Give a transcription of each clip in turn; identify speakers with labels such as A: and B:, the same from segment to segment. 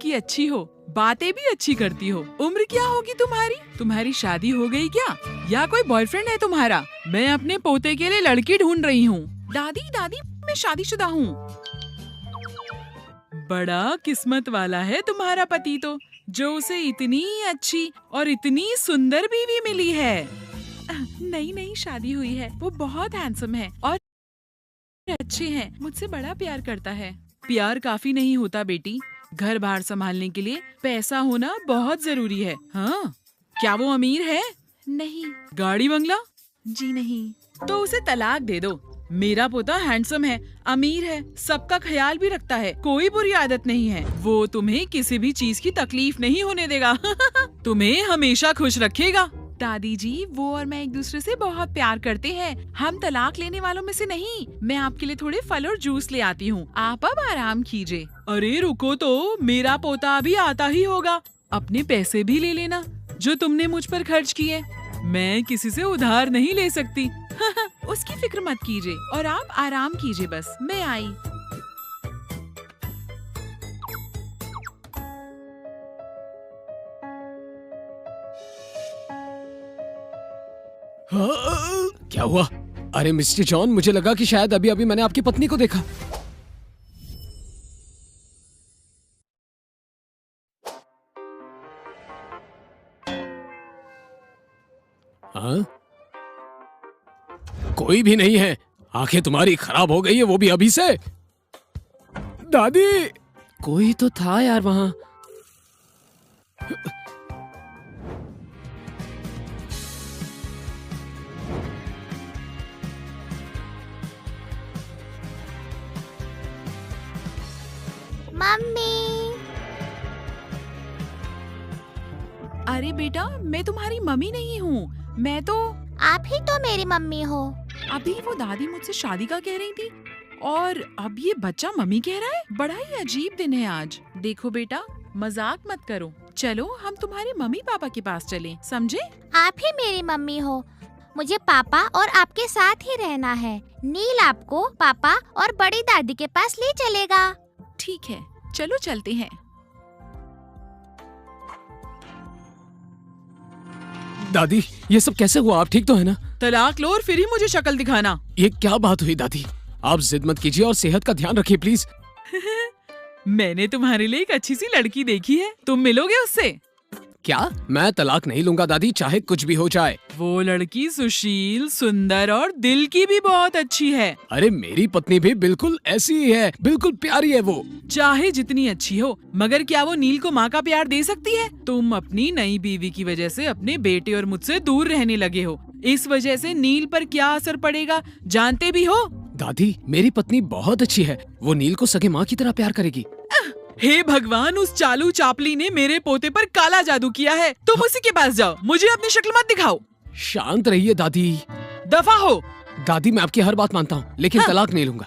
A: की अच्छी हो, बातें भी अच्छी करती हो। उम्र क्या होगी तुम्हारी? तुम्हारी शादी हो गई क्या? या कोई बॉयफ्रेंड है तुम्हारा? मैं अपने पोते के लिए लड़की ढूंढ रही हूँ। दादी दादी मैं शादीशुदा हूँ। बड़ा किस्मत वाला है तुम्हारा पति तो, जो उसे इतनी अच्छी और इतनी सुंदर बीवी मिली है। नई नई शादी हुई है, वो बहुत हैंडसम है और अच्छे हैं, मुझसे बड़ा प्यार करता है। प्यार काफी नहीं होता बेटी, घर बाहर संभालने के लिए पैसा होना बहुत जरूरी है। हाँ, क्या वो अमीर है? नहीं। गाड़ी बंगला? जी नहीं। तो उसे तलाक दे दो। मेरा पोता हैंडसम है, अमीर है, सबका ख्याल भी रखता है, कोई बुरी आदत नहीं है। वो तुम्हें किसी भी चीज की तकलीफ नहीं होने देगा। तुम्हें हमेशा खुश रखेगा। दादी जी, वो और मैं एक दूसरे से बहुत प्यार करते हैं, हम तलाक लेने वालों में से नहीं। मैं आपके लिए थोड़े फल और जूस ले आती हूँ, आप अब आराम कीजिए। अरे रुको तो, मेरा पोता अभी आता ही होगा। अपने पैसे भी ले लेना जो तुमने मुझ पर खर्च किए। मैं किसी से उधार नहीं ले सकती। उसकी फिक्र मत कीजिए और आप आराम कीजिए, बस मैं आई।
B: क्या हुआ? अरे मिस्टर जॉन, मुझे लगा कि शायद अभी अभी मैंने आपकी पत्नी को देखा। हाँ? कोई भी नहीं है। आंखें तुम्हारी खराब हो गई है, वो भी अभी से। दादी, कोई तो था यार वहां।
C: मम्मी।
A: अरे बेटा, मैं तुम्हारी मम्मी नहीं हूँ, मैं तो
C: आप ही तो मेरी मम्मी हो।
A: अभी वो दादी मुझसे शादी का कह रही थी और अब ये बच्चा मम्मी कह रहा है। बड़ा ही अजीब दिन है आज। देखो बेटा, मजाक मत करो, चलो हम तुम्हारे मम्मी पापा के पास चलें, समझे?
C: आप ही मेरी मम्मी हो, मुझे पापा और आपके साथ ही रहना है। नील आपको पापा और बड़ी दादी के पास ले चलेगा।
A: ठीक है, चलो चलते हैं।
B: दादी, ये सब कैसे हुआ? आप ठीक तो है ना?
A: तलाक लो और फिर ही मुझे शक्ल दिखाना।
B: ये क्या बात हुई दादी? आप जिद मत कीजिए और सेहत का ध्यान रखिए प्लीज।
A: मैंने तुम्हारे लिए एक अच्छी सी लड़की देखी है, तुम मिलोगे उससे?
B: क्या? मैं तलाक नहीं लूंगा दादी, चाहे कुछ भी हो जाए।
A: वो लड़की सुशील, सुंदर और दिल की भी बहुत अच्छी है।
B: अरे मेरी पत्नी भी बिल्कुल ऐसी ही है, बिल्कुल प्यारी है वो।
A: चाहे जितनी अच्छी हो, मगर क्या वो नील को माँ का प्यार दे सकती है? तुम अपनी नई बीवी की वजह से अपने बेटे और मुझसे दूर रहने लगे हो। इस वजह से नील पर क्या असर पड़ेगा जानते भी हो?
B: दादी, मेरी पत्नी बहुत अच्छी है, वो नील को सगे माँ की तरह प्यार करेगी।
A: हे भगवान, उस चालू चापली ने मेरे पोते पर काला जादू किया है। तुम उसी के पास जाओ, मुझे अपनी शक्ल मत दिखाओ।
B: शांत रहिए दादी।
A: दफा हो।
B: दादी, मैं आपकी हर बात मानता हूँ, लेकिन तलाक नहीं लूंगा।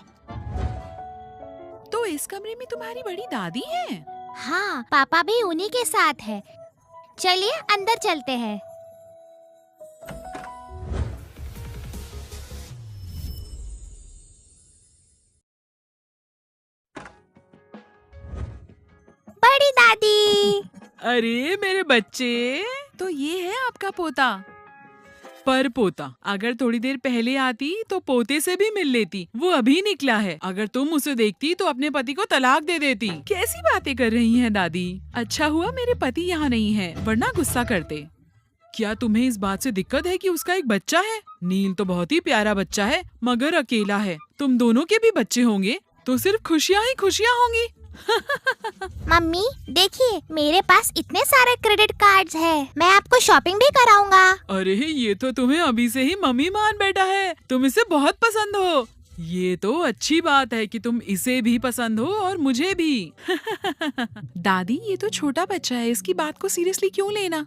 A: तो इस कमरे में तुम्हारी बड़ी दादी है?
C: हाँ, पापा भी उन्हीं के साथ है। चलिए अंदर चलते हैं। बड़ी दादी।
A: अरे मेरे बच्चे, तो ये है आपका पोता। पर पोता, अगर थोड़ी देर पहले आती तो पोते से भी मिल लेती, वो अभी निकला है। अगर तुम उसे देखती तो अपने पति को तलाक दे देती। कैसी बातें कर रही हैं दादी? अच्छा हुआ मेरे पति यहाँ नहीं है, वरना गुस्सा करते। क्या तुम्हें इस बात से दिक्कत है कि उसका एक बच्चा है? नील तो बहुत ही प्यारा बच्चा है, मगर अकेला है। तुम दोनों के भी बच्चे होंगे तो सिर्फ खुशियाँ ही खुशियाँ होंगी।
C: मम्मी देखिए, मेरे पास इतने सारे क्रेडिट कार्ड्स हैं, मैं आपको शॉपिंग भी कराऊंगा।
A: अरे ये तो तुम्हें अभी से ही मम्मी मान बैठा है, तुम इसे बहुत पसंद हो। ये तो अच्छी बात है कि तुम इसे भी पसंद हो और मुझे भी। दादी, ये तो छोटा बच्चा है, इसकी बात को सीरियसली क्यों लेना?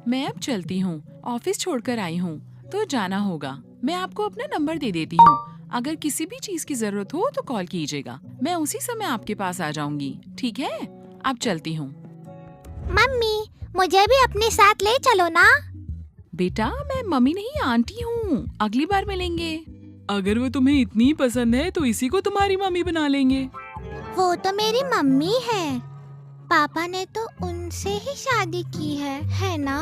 A: मैं अब चलती हूँ, ऑफिस छोड़कर आई हूँ तो जाना होगा। मैं आपको अपना नंबर दे देती हूँ, अगर किसी भी चीज की जरूरत हो तो कॉल कीजिएगा, मैं उसी समय आपके पास आ जाऊंगी। ठीक है, अब चलती हूँ।
C: मम्मी, मुझे भी अपने साथ ले चलो ना।
A: बेटा, मैं मम्मी नहीं आंटी हूँ, अगली बार मिलेंगे। अगर वो तुम्हें इतनी पसंद है तो इसी को तुम्हारी मम्मी बना लेंगे।
C: वो तो मेरी मम्मी है। पापा ने तो उनसे ही शादी की है ना?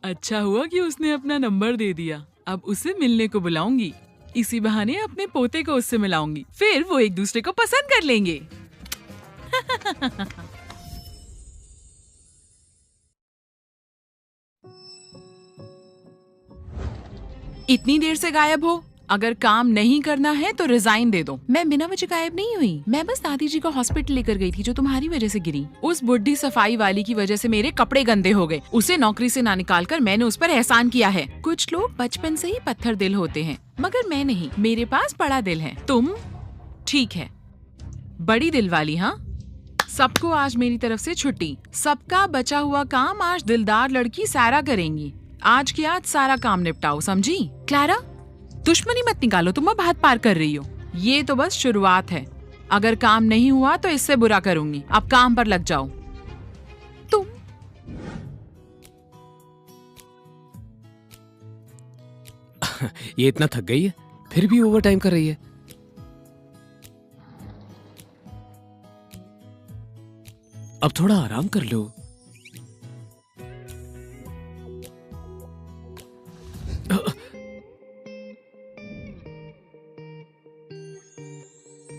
A: अच्छा हुआ कि उसने अपना नंबर दे दिया। अब उसे मिलने को बुलाऊंगी। इसी बहाने अपने पोते को उससे मिलाऊंगी। फिर वो एक दूसरे को पसंद कर लेंगे। इतनी देर से गायब हो? अगर काम नहीं करना है तो रिजाइन दे दो। मैं बिना वजह गायब नहीं हुई। मैं बस दादी जी को हॉस्पिटल लेकर गई थी जो तुम्हारी वजह से गिरी। उस बुढ़ी सफाई वाली की वजह से मेरे कपड़े गंदे हो गए। उसे नौकरी से ना निकालकर मैंने उस पर एहसान किया है। कुछ लोग बचपन से ही पत्थर दिल होते हैं, मगर मैं नहीं। मेरे पास बड़ा दिल है। तुम ठीक है, बड़ी दिल वाली। हाँ, सबको आज मेरी तरफ से छुट्टी। सबका बचा हुआ काम आज दिलदार लड़की सारा करेंगी। आज की आज सारा काम निपटाओ, समझी? क्लारा, दुश्मनी मत निकालो, तुम अब हाथ पार कर रही हो। ये तो बस शुरुआत है। अगर काम नहीं हुआ तो इससे बुरा करूंगी। अब काम पर लग जाओ। तुम
B: ये इतना थक गई है, फिर भी ओवर टाइम कर रही है। अब थोड़ा आराम कर लो।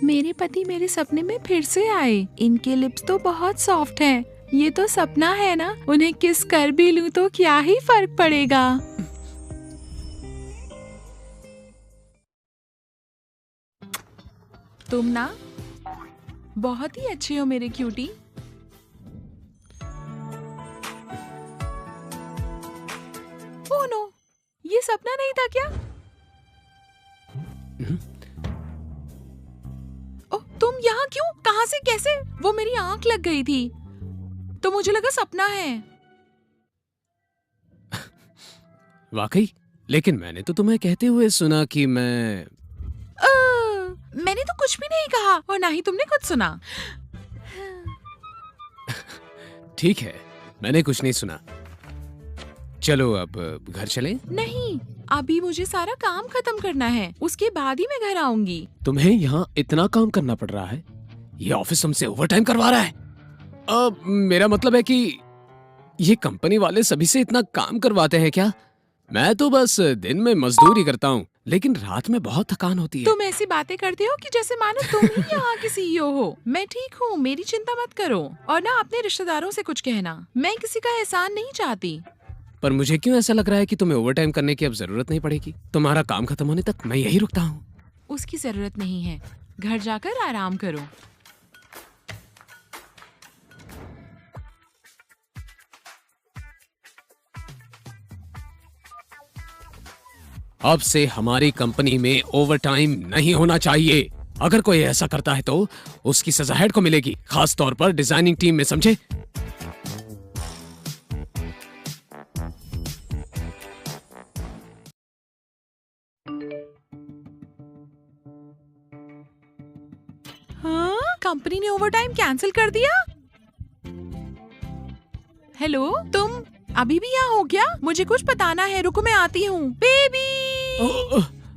A: मेरे पति मेरे सपने में फिर से आए। इनके लिप्स तो बहुत सॉफ्ट हैं। ये तो सपना है ना, उन्हें किस कर भी लूं तो क्या ही फर्क पड़ेगा। तुम ना बहुत ही अच्छे हो मेरे क्यूटी। ओह नो, ये सपना नहीं था क्या? ओह, तुम यहाँ क्यों? कहाँ से, कैसे? वो मेरी आंख लग गई थी तो मुझे लगा सपना है।
B: वाकई? लेकिन मैंने तो तुम्हें कहते हुए सुना कि
A: मैंने तो कुछ भी नहीं कहा और ना ही तुमने कुछ सुना।
B: ठीक है, मैंने कुछ नहीं सुना। चलो अब घर चलें?
A: नहीं, अभी मुझे सारा काम खत्म करना है, उसके बाद ही मैं घर आऊंगी।
B: तुम्हें यहाँ इतना काम करना पड़ रहा है? ये ऑफिस हमसे ओवर टाइम करवा रहा है। अब मेरा मतलब है कि ये कंपनी वाले सभी से इतना काम करवाते हैं क्या? मैं तो बस दिन में मजदूरी करता हूँ, लेकिन रात में बहुत थकान होती है।
A: तुम ऐसी बातें करते हो कि जैसे मानो तुम ही यहाँ की सीईओ हो। मैं ठीक हूँ, मेरी चिंता मत करो। और ना अपने रिश्तेदारों से कुछ कहना, मैं किसी का एहसान नहीं चाहती।
B: पर मुझे क्यों ऐसा लग रहा है कि तुम्हें ओवर टाइम करने की अब जरूरत नहीं पड़ेगी। तुम्हारा काम खत्म होने तक मैं यही रुकता हूँ।
A: उसकी जरूरत नहीं है, घर जाकर आराम करो।
B: अब से हमारी कंपनी में ओवर टाइम नहीं होना चाहिए। अगर कोई ऐसा करता है तो उसकी सजा हेड को मिलेगी, खास तौर पर डिजाइनिंग टीम में, समझे?
A: हाँ, कंपनी ने ओवर टाइम कैंसिल कर दिया। हेलो, तुम अभी भी यहाँ हो क्या? मुझे कुछ बताना है, रुको मैं आती हूँ। बेबी,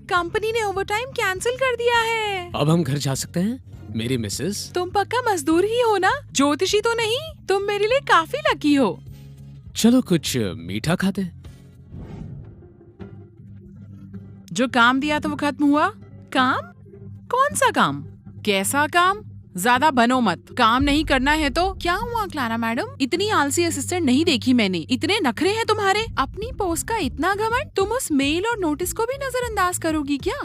A: कंपनी ने ओवर टाइम कैंसिल कर दिया है।
B: अब हम घर जा सकते हैं मेरी मिसेस?
A: तुम पक्का मजदूर ही हो ना, ज्योतिषी तो नहीं? तुम मेरे लिए काफी लकी हो।
B: चलो कुछ मीठा खाते हैं।
A: जो काम दिया था वो खत्म हुआ। काम? कौन सा काम? कैसा काम? ज्यादा बनो मत। काम नहीं करना है तो क्या हुआ क्लारा मैडम? इतनी आलसी असिस्टेंट नहीं देखी मैंने। इतने नखरे हैं तुम्हारे, अपनी पोस्ट का इतना घमंड। तुम उस मेल और नोटिस को भी नजरअंदाज करोगी क्या?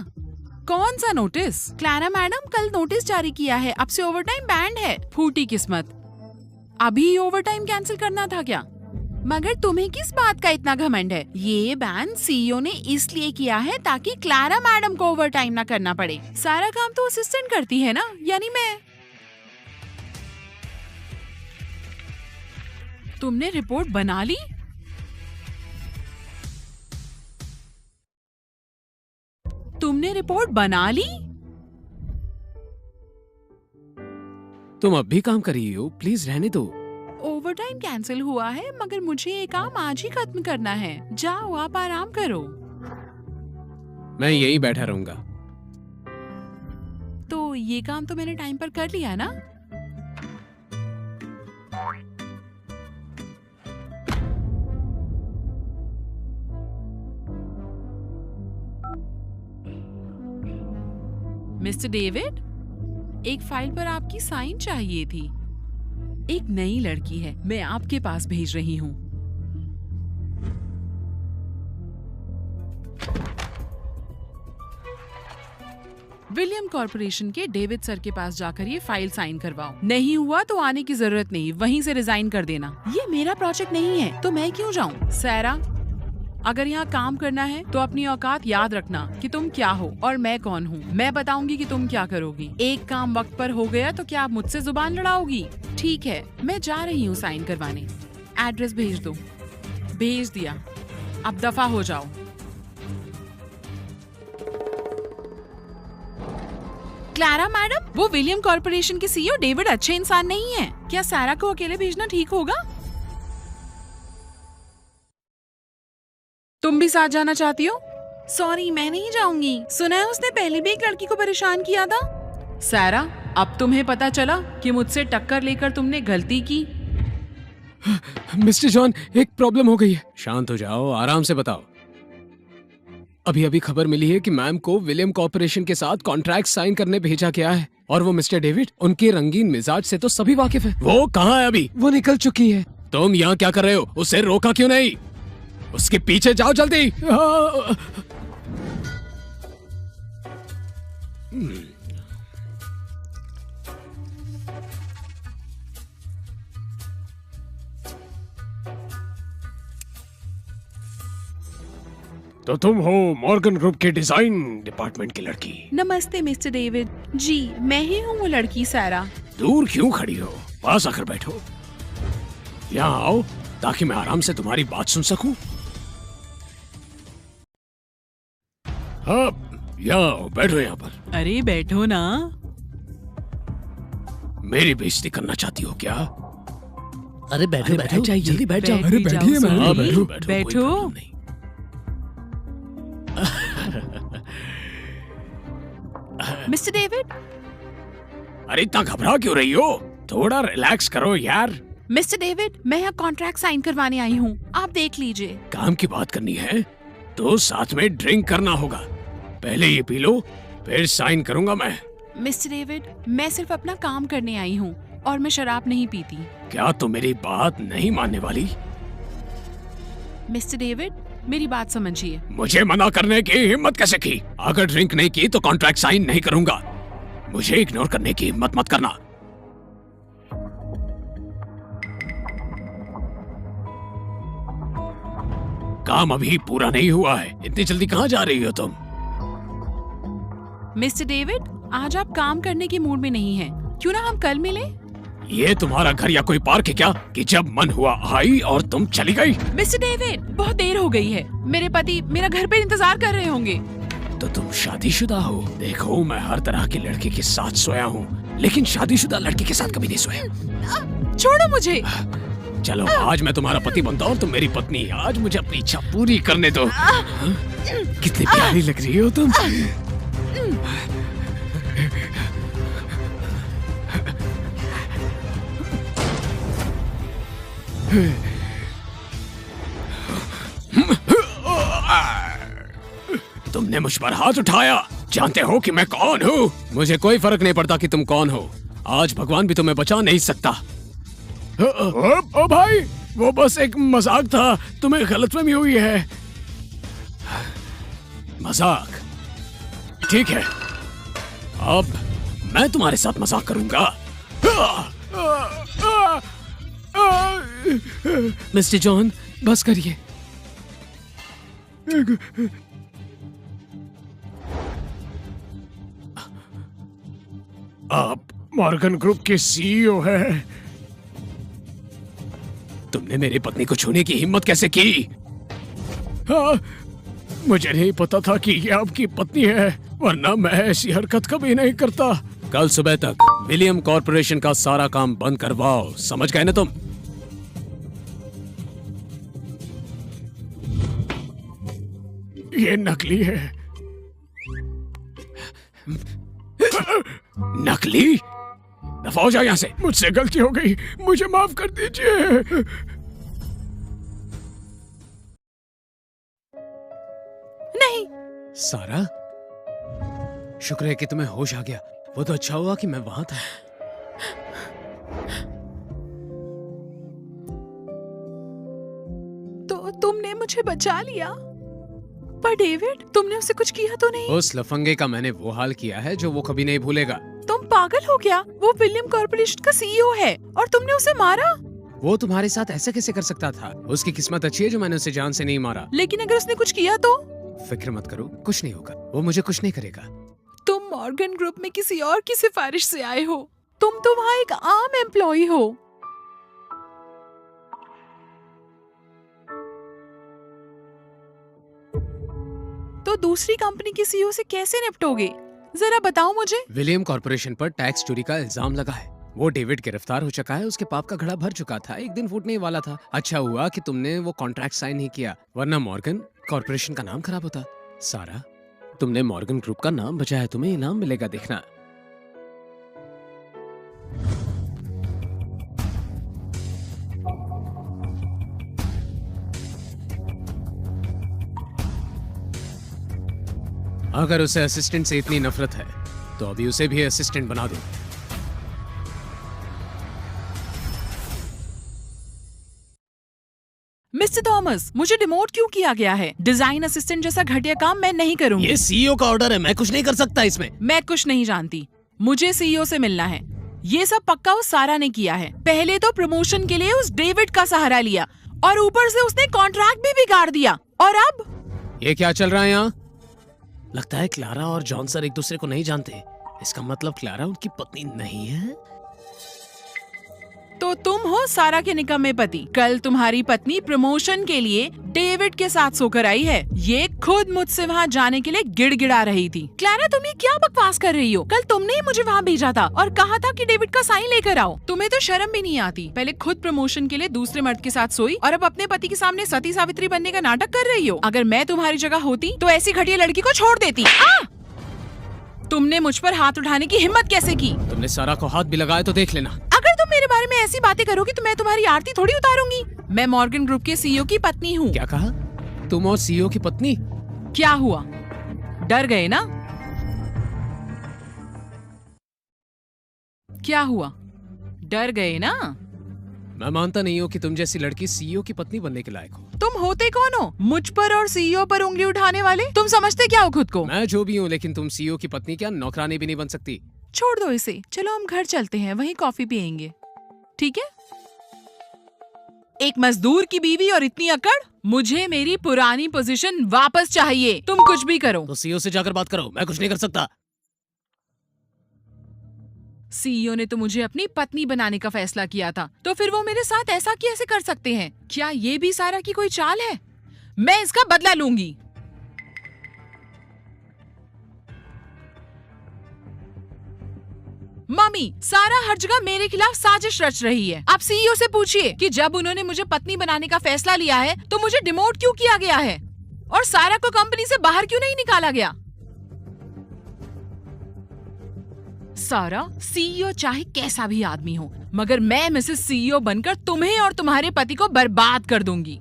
A: कौन सा नोटिस? क्लारा मैडम, कल नोटिस जारी किया है, अब से ओवर टाइम बैंड है। फूटी किस्मत, अभी ओवर टाइम कैंसिल करना था क्या? मगर तुम्हें किस बात का इतना घमंड है? ये बैन सीईओ ने इसलिए किया है ताकि क्लारा मैडम को ओवर टाइम ना करना पड़े। सारा काम तो असिस्टेंट करती है ना, यानी मैं। तुमने रिपोर्ट बना ली? तुमने रिपोर्ट बना ली?
B: तुम अब भी काम कर रही हो, प्लीज रहने दो।
A: ओवर टाइम कैंसिल हुआ है, मगर मुझे ये काम आज ही खत्म करना है। जाओ, आप आराम करो।
B: मैं यहीं बैठा रहूंगा।
A: तो ये काम तो मैंने टाइम पर कर लिया ना? मिस्टर डेविड, एक फाइल पर आपकी साइन चाहिए थी। एक नई लड़की है, मैं आपके पास भेज रही हूँ। विलियम कॉर्पोरेशन के डेविड सर के पास जाकर ये फाइल साइन करवाओ। नहीं हुआ तो आने की जरूरत नहीं, वहीं से रिजाइन कर देना। ये मेरा प्रोजेक्ट नहीं है तो मैं क्यों जाऊँ? सारा, अगर यहाँ काम करना है तो अपनी औकात याद रखना कि तुम क्या हो और मैं कौन हूँ। मैं बताऊंगी कि तुम क्या करोगी। एक काम वक्त पर हो गया तो क्या आप मुझसे जुबान लड़ाओगी? ठीक है, मैं जा रही हूँ साइन करवाने। एड्रेस भेज दो। भेज दिया, अब दफा हो जाओ। क्लारा मैडम, वो विलियम कॉर्पोरेशन के सीईओ डेविड अच्छे इंसान नहीं है। क्या सारा को अकेले भेजना ठीक होगा? तुम भी साथ जाना चाहती हो? सॉरी, मैं नहीं जाऊंगी। सुना है उसने पहले भी एक लड़की को परेशान किया था। सारा, अब तुम्हें पता चला कि मुझसे टक्कर लेकर तुमने गलती की।
B: मिस्टर जॉन, एक प्रॉब्लम हो गई है। शांत हो जाओ, आराम से बताओ। अभी अभी खबर मिली है कि मैम को विलियम कॉर्पोरेशन के साथ कॉन्ट्रैक्ट साइन करने भेजा गया है और वो मिस्टर डेविड, उनके रंगीन मिजाज से तो सभी वाकिफ है। वो कहाँ है अभी? वो निकल चुकी है। तुम यहाँ क्या कर रहे हो? उसे रोका क्यों नहीं? उसके पीछे जाओ जल्दी। तो तुम हो मॉर्गन ग्रुप के डिजाइन डिपार्टमेंट की लड़की?
A: नमस्ते मिस्टर डेविड जी, मैं ही हूँ वो लड़की सारा।
B: दूर क्यों खड़ी हो? पास आकर बैठो। यहाँ आओ ताकि मैं आराम से तुम्हारी बात सुन सकूं। हाँ, यहाँ आओ, बैठो यहाँ पर।
A: अरे बैठो ना।
B: मेरी बेइज्जती करना चाहती हो क्या?
D: अरे बैठो बैठो,
B: जाइए,
D: जल्दी बैठ जाओ।
A: बैठ भी जाओ,
B: हाँ,
A: हाँ,
B: बैठो बैठो, कोई
A: बैठो।
B: प्रॉब्लम नहीं।
A: Mister David.
B: अरे इतना घबरा क्यों रही हो? थोड़ा रिलैक्स करो यार।
A: मिस्टर डेविड, मैं यहाँ कॉन्ट्रैक्ट साइन करवाने आई हूँ, आप देख लीजिए।
B: काम की बात करनी है तो साथ में ड्रिंक करना होगा। पहले ये पी लो, फिर साइन करूंगा मैं।
A: मिस्टर डेविड, मैं सिर्फ अपना काम करने आई हूँ और मैं शराब नहीं पीती।
B: क्या तुम मेरी बात नहीं मानने वाली?
A: मिस्टर डेविड, मेरी बात समझिए।
B: मुझे मना करने की हिम्मत कैसे की? अगर ड्रिंक नहीं की तो कॉन्ट्रैक्ट साइन नहीं करूंगा। मुझे इग्नोर करने की हिम्मत मत करना। काम अभी पूरा नहीं हुआ है, इतनी जल्दी कहाँ जा रही हो तुम?
A: मिस्टर डेविड, आज आप काम करने के मूड में नहीं हैं। क्यों ना हम कल मिले?
B: ये तुम्हारा घर या कोई पार्क है क्या कि जब मन हुआ आई और तुम चली गई?
A: मिस्टर डेविड, बहुत देर हो गई है। मेरे पति मेरा घर पे इंतजार कर रहे होंगे।
B: तो तुम शादीशुदा हो? देखो, मैं हर तरह की लड़की के साथ सोया हूँ, लेकिन शादीशुदा लड़की के साथ कभी नहीं सोया।
A: छोड़ो मुझे।
B: चलो, आज मैं तुम्हारा पति बनता हूँ, तुम मेरी पत्नी। आज मुझे अपनी इच्छा पूरी करने दो। कितनी प्यारी लग रही हो तुम। तुमने मुझ पर हाथ उठाया। जानते हो कि मैं कौन हूँ? मुझे कोई फर्क नहीं पड़ता कि तुम कौन हो। आज भगवान भी तुम्हें बचा नहीं सकता। ओ भाई, वो बस एक मजाक था, तुम्हें गलतफहमी हुई है। मजाक? ठीक है, अब मैं तुम्हारे साथ मजाक करूंगा। मिस्टर जॉन, बस करिए। आप मॉर्गन ग्रुप के सीईओ हैं। तुमने मेरी पत्नी को छूने की हिम्मत कैसे की? हाँ, मुझे नहीं पता था कि ये आपकी पत्नी है, वरना मैं ऐसी हरकत कभी नहीं करता। कल सुबह तक विलियम कॉर्पोरेशन का सारा काम बंद करवाओ, समझ गए ना तुम? ये नकली है। नकली? दफा हो जाओ यहाँ से। मुझसे गलती हो गई, मुझे माफ कर दीजिए।
A: नहीं।
B: सारा, शुक्र है कि तुम्हें होश आ गया। वो तो अच्छा हुआ कि मैं वहां था।
A: तो तुमने मुझे बचा लिया। पर डेविड, तुमने उसे कुछ किया तो नहीं?
B: उस लफंगे का मैंने वो हाल किया है जो वो कभी नहीं भूलेगा।
A: तुम पागल हो क्या? वो विलियम कॉर्पोरेशन का सीईओ है और तुमने उसे मारा।
B: वो तुम्हारे साथ ऐसे कैसे कर सकता था? उसकी किस्मत अच्छी है जो मैंने उसे जान से नहीं मारा।
A: लेकिन अगर उसने कुछ किया तो?
B: फिक्र मत करो, कुछ नहीं होगा। वो मुझे कुछ नहीं करेगा।
A: तुम मॉर्गन ग्रुप में किसी और की सिफारिश से आए हो। तुम तो वहाँ एक आम एम्प्लॉय हो। तो दूसरी कंपनी की सीईओ से कैसे निपटोगे? जरा बताओ मुझे।
B: विलियम कॉर्पोरेशन पर टैक्स चोरी का इल्जाम लगा है। वो डेविड गिरफ्तार हो चुका है। उसके पाप का घड़ा भर चुका था। एक दिन फूटने वाला था। अच्छा हुआ कि तुमने वो कॉन्ट्रैक्ट साइन नहीं किया, वरना मॉर्गन कॉर्पोरेशन का नाम खराब होता। सारा, तुमने मॉर्गन ग्रुप का नाम बचाया। तुम्हें इनाम मिलेगा, देखना। अगर उसे असिस्टेंट से इतनी नफरत है तो अभी उसे भी असिस्टेंट बना दो।
A: मिस्टर थॉमस, मुझे डिमोट क्यों किया गया है? डिजाइन असिस्टेंट जैसा घटिया काम मैं नहीं करूंगी।
B: ये सीईओ का ऑर्डर है, मैं कुछ नहीं कर सकता इसमें।
A: मैं कुछ नहीं जानती। मुझे सीईओ से मिलना है। ये सब पक्का उस सारा ने किया है। पहले तो प्रमोशन के लिए उस डेविड का सहारा लिया और ऊपर से उसने कॉन्ट्रैक्ट भी बिगाड़ दिया। और अब
B: ये क्या चल रहा है यहाँ? लगता है क्लारा और जॉन सर एक दूसरे को नहीं जानते। इसका मतलब क्लारा उनकी पत्नी नहीं है।
A: तो तुम हो सारा के निकम्मे पति। कल तुम्हारी पत्नी प्रमोशन के लिए डेविड के साथ सोकर आई है। ये खुद मुझसे वहाँ जाने के लिए गिड़गिड़ा रही थी। क्लारा, तुम ये क्या बकवास कर रही हो? कल तुमने ही मुझे वहाँ भेजा था और कहा था कि डेविड का साइन लेकर आओ। तुम्हें तो शर्म भी नहीं आती। पहले खुद प्रमोशन के लिए दूसरे मर्द के साथ सोई और अब अपने पति के सामने सती सावित्री बनने का नाटक कर रही हो। अगर मैं तुम्हारी जगह होती तो ऐसी घटिया लड़की को छोड़ देती। तुमने मुझ पर हाथ उठाने की हिम्मत कैसे की?
B: तुमने सारा को हाथ भी लगाया तो देख लेना।
A: अगर तुम मेरे बारे में ऐसी बातें करोगी तो मैं तुम्हारी आरती थोड़ी उतारूंगी। मैं मॉर्गन ग्रुप के सीईओ की पत्नी हूँ।
B: क्या कहा? तुम और सीईओ की पत्नी?
A: क्या हुआ? डर गए ना? क्या हुआ? डर गए ना?
B: मैं मानता नहीं हूँ कि तुम जैसी लड़की सीईओ की पत्नी बनने के लायक हो।
A: तुम होते कौन हो? मुझ पर और सीईओ पर उंगली उठाने वाले? तुम समझते क्या हो खुद को?
B: मैं जो भी हूँ, लेकिन तुम सीईओ की पत्नी क्या नौकरानी भी नहीं बन सकती।
A: छोड़ दो इसे। चलो हम घर चलते हैं, वहीं कॉफी पियेंगे। ठीक है? एक मजदूर की बीवी और इतनी अकड़? मुझे मेरी पुरानी पोजीशन वापस चाहिए। तुम कुछ भी करो।
B: तो सीईओ से जाकर बात करो, मैं कुछ नहीं कर सकता।
A: सीईओ ने तो मुझे अपनी पत्नी बनाने का फैसला किया था, तो फिर वो मेरे साथ ऐसा कैसे कर सकते हैं? क्या ये भी सारा की कोई चाल है? मैं इसका बदला लूंगी। मम्मी, सारा हर जगह मेरे खिलाफ साजिश रच रही है। आप सीईओ से पूछिए कि जब उन्होंने मुझे पत्नी बनाने का फैसला लिया है तो मुझे डिमोट क्यों किया गया है और सारा को कंपनी से बाहर क्यों नहीं निकाला गया। सारा, सीईओ चाहे कैसा भी आदमी हो, मगर मैं मिसेस सीईओ बनकर तुम्हें और तुम्हारे पति को बर्बाद कर दूंगी।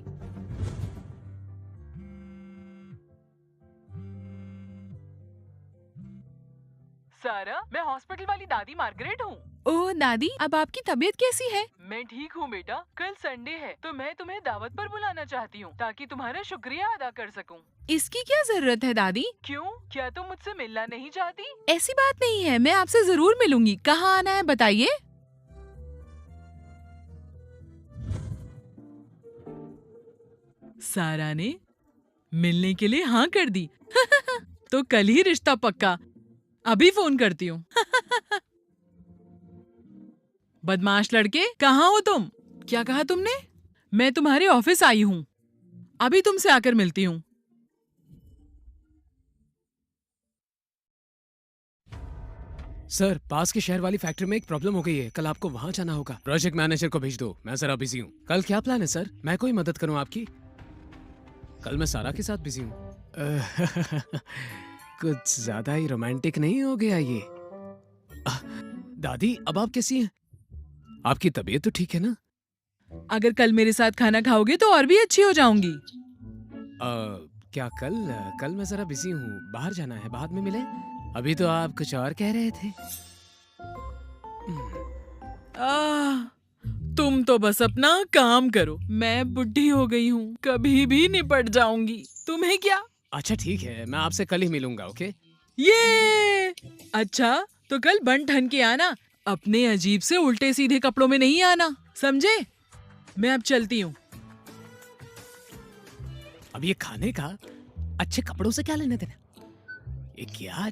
A: सारा, मैं हॉस्पिटल वाली दादी मार्गरेट हूँ। ओह दादी, अब आपकी तबीयत कैसी है? मैं ठीक हूँ बेटा। कल संडे है तो मैं तुम्हें दावत पर बुलाना चाहती हूँ ताकि तुम्हारा शुक्रिया अदा कर सकूँ। इसकी क्या जरूरत है दादी? क्यों, क्या तुम मुझसे मिलना नहीं चाहती? ऐसी बात नहीं है, मैं आपसे जरूर मिलूंगी। कहाँ आना है बताइए। सारा ने मिलने के लिए हाँ कर दी। तो कल ही रिश्ता पक्का। अभी फोन करती हूँ। बदमाश लड़के, कहाँ हो तुम? क्या कहा तुमने? मैं तुम्हारे ऑफिस आई हूँ। अभी तुमसे आकर मिलती हूँ।
B: सर, पास के शहर वाली फैक्ट्री में एक प्रॉब्लम हो गई है। कल आपको वहाँ जाना होगा। प्रोजेक्ट मैनेजर को भेज दो, मैं जरा बिजी हूँ। कल क्या प्लान है सर? मैं कोई मदद करूँ आपकी? कल मैं सारा के साथ बिजी हूँ। कुछ ज्यादा ही रोमांटिक नहीं हो गया ये? दादी, अब आप कैसी हैं? आपकी तबीयत तो ठीक है ना?
A: अगर कल मेरे साथ खाना खाओगे तो और भी अच्छी हो जाऊंगी।
B: क्या कल मैं जरा बिजी हूँ, बाहर जाना है, बाद में मिले? अभी तो आप कुछ और कह रहे थे।
A: तुम तो बस अपना काम करो। मैं बुढ़ी हो गई हूँ, कभी भी निपट जाऊंगी। तुम्हें क्या?
B: अच्छा ठीक है, मैं आपसे कल ही मिलूंगा, ओके?
A: ये अच्छा, तो कल बन ठन के आना। अपने अजीब से उल्टे सीधे कपड़ों में नहीं आना, समझे? मैं अब चलती हूँ।
B: अब ये खाने का अच्छे कपड़ों से क्या लेने देना? ये क्या